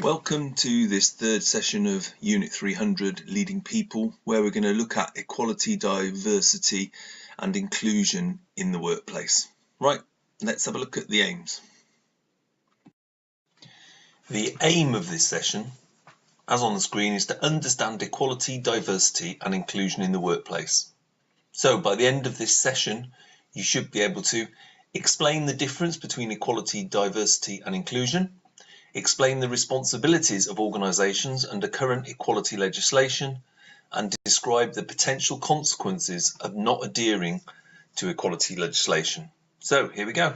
Welcome to this third session of Unit 300, Leading People, where we're going to look at equality, diversity and inclusion in the workplace. Right, let's have a look at the aims. The aim of this session, as on the screen, is to understand equality, diversity and inclusion in the workplace. So by the end of this session, you should be able to explain the difference between equality, diversity and inclusion, explain the responsibilities of organisations under current equality legislation, and describe the potential consequences of not adhering to equality legislation. So here we go.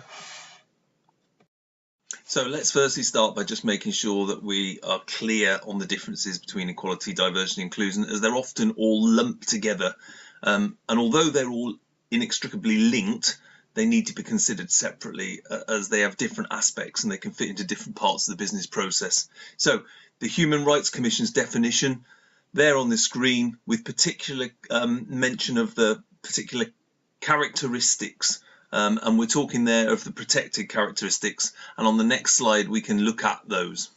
So let's firstly start by just making sure that we are clear on the differences between equality, diversity and inclusion, as they're often all lumped together. And although they're all inextricably linked, they need to be considered separately as they have different aspects and they can fit into different parts of the business process. So the Human Rights Commission's definition, there on the screen, with particular mention of the particular characteristics, and we're talking there of the protected characteristics, and on the next slide we can look at those.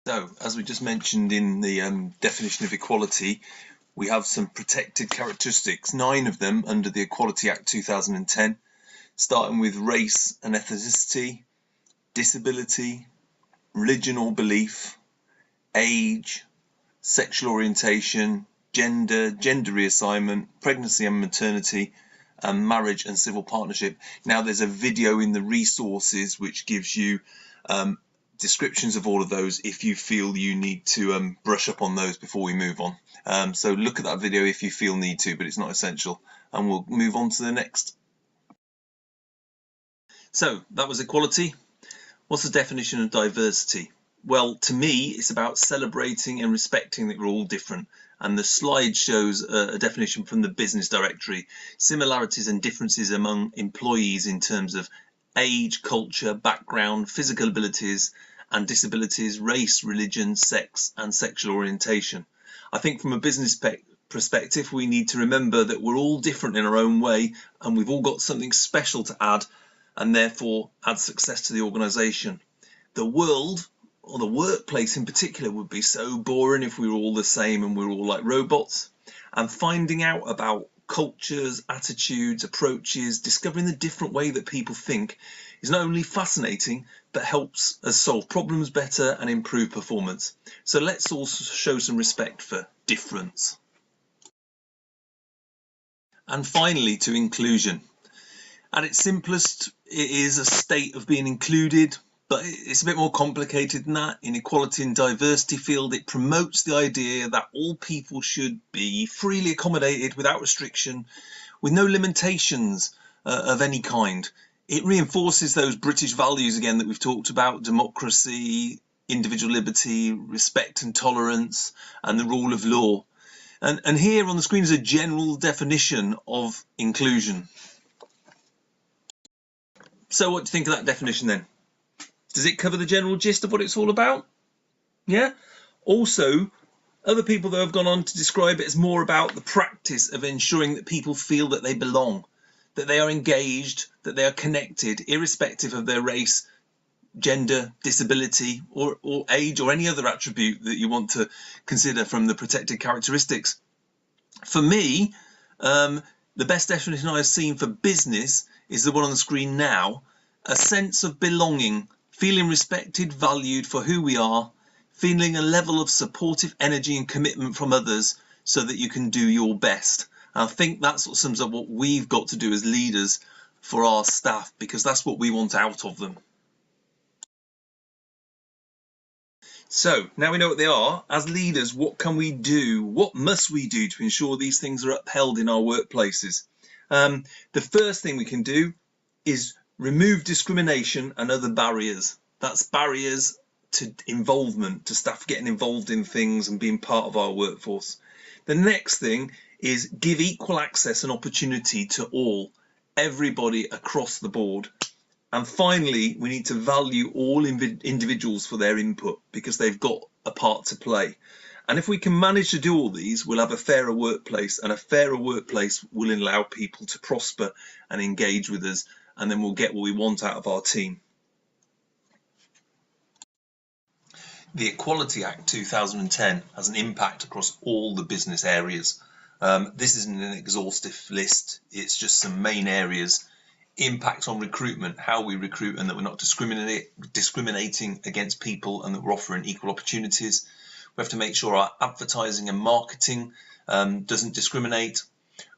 So, as we just mentioned in the definition of equality, we have some protected characteristics, 9 of them under the Equality Act 2010, starting with race and ethnicity, disability, religion or belief, age, sexual orientation, gender, gender reassignment, pregnancy and maternity, and marriage and civil partnership. Now there's a video in the resources which gives you descriptions of all of those if you feel you need to brush up on those before we move on. So look at that video if you feel need to, but it's not essential. And we'll move on to the next. So that was equality. What's the definition of diversity? Well, to me, it's about celebrating and respecting that we're all different. And the slide shows a definition from the business directory. Similarities and differences among employees in terms of age, culture, background, physical abilities and disabilities, race, religion, sex and sexual orientation. I think from a business perspective, we need to remember that we're all different in our own way and we've all got something special to add and therefore add success to the organisation. The world, or the workplace in particular, would be so boring if we were all the same and we were all like robots. And finding out about cultures, attitudes, approaches, discovering the different way that people think is not only fascinating, but helps us solve problems better and improve performance. So let's also show some respect for difference. And finally, to inclusion. At its simplest, it is a state of being included, but it's a bit more complicated than that. In equality and diversity field, it promotes the idea that all people should be freely accommodated without restriction, with no limitations of any kind. It reinforces those British values again that we've talked about: democracy, individual liberty, respect and tolerance, and the rule of law. And here on the screen is a general definition of inclusion. So what do you think of that definition then? Does it cover the general gist of what it's all about? Yeah. Also, other people though have gone on to describe it as more about the practice of ensuring that people feel that they belong, that they are engaged, that they are connected, irrespective of their race, gender, disability, or age, or any other attribute that you want to consider from the protected characteristics. For me, the best definition I've seen for business is the one on the screen now: a sense of belonging, feeling respected, valued for who we are, feeling a level of supportive energy and commitment from others so that you can do your best. And I think that's what sums up what we've got to do as leaders for our staff, because that's what we want out of them. So now we know what they are. As leaders, what can we do? What must we do to ensure these things are upheld in our workplaces? The first thing we can do is remove discrimination and other barriers. That's barriers to involvement, to staff getting involved in things and being part of our workforce. The next thing is give equal access and opportunity to all, everybody across the board. And finally, we need to value all individuals for their input, because they've got a part to play. And if we can manage to do all these, we'll have a fairer workplace, and a fairer workplace will allow people to prosper and engage with us, and then we'll get what we want out of our team. The Equality Act 2010 has an impact across all the business areas. This isn't an exhaustive list, it's just some main areas. Impact on recruitment, how we recruit and that we're not discriminating against people and that we're offering equal opportunities. We have to make sure our advertising and marketing doesn't discriminate.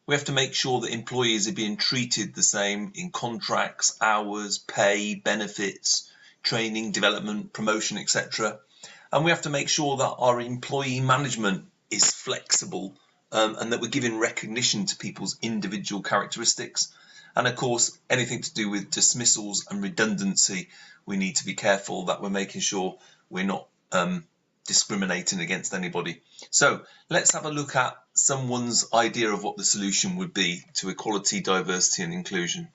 We have to make sure that employees are being treated the same in contracts, hours, pay, benefits, training, development, promotion, etc. And we have to make sure that our employee management is flexible and that we're giving recognition to people's individual characteristics. And of course, anything to do with dismissals and redundancy, we need to be careful that we're making sure we're not discriminating against anybody. So let's have a look at someone's idea of what the solution would be to equality, diversity and inclusion.